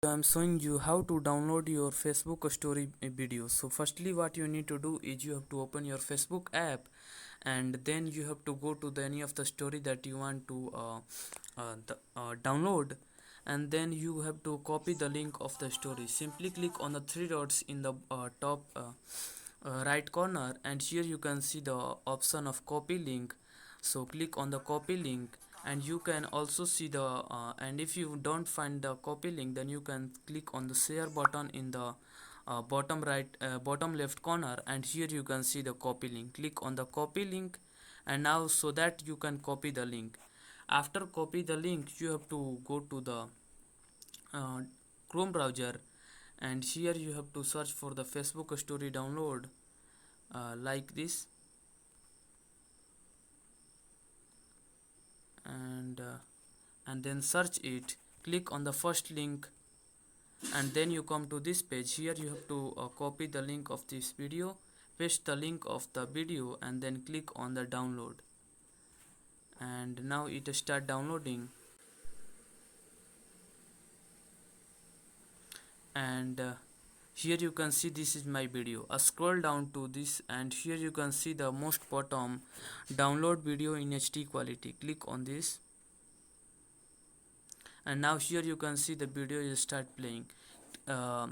I'm showing you how to download your Facebook story video. So firstly what you need to do is you have to open your Facebook app, and then you have to go to any of the story that you want to download, and then you have to copy the link of the story. Simply click on the three dots in the top right corner, and here you can see the option of copy link. So click on the copy link, and you can also see the and if you don't find the copy link, then you can click on the share button in the bottom left corner, and here you can see the copy link. Click on the copy link, and now so that you can copy the link. After copy the link, you have to go to the uh, Chrome browser, and here you have to search for the Facebook story download, like this, and uh, and then search it. Click on the first link, and then you come to this page. Here you have to copy the link of this video, paste the link of the video, and then click on the download, and now it start downloading. And here you can see this is my video. Scroll down to this, and here you can see the most bottom, download video in HD quality. Click on this, and now here you can see the video will start playing. uh,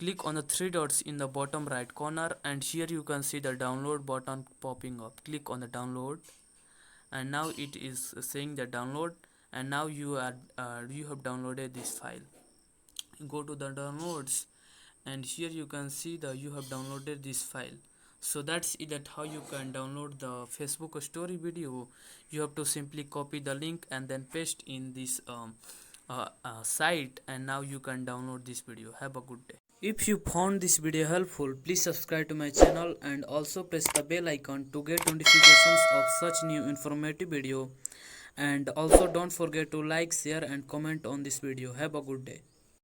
Click on the three dots in the bottom right corner, and here you can see the download button popping up. Click on the download, and now it is saying the download, and now you have downloaded this file. Go to the downloads, and here you can see the you have downloaded this file. So that's it, that how you can download the Facebook story video. You have to simply copy the link and then paste in this site, and now you can download this video. Have a good day. If you found this video helpful, please subscribe to my channel and also press the bell icon to get notifications of such new informative video. And also don't forget to like, share and comment on this video. Have a good day.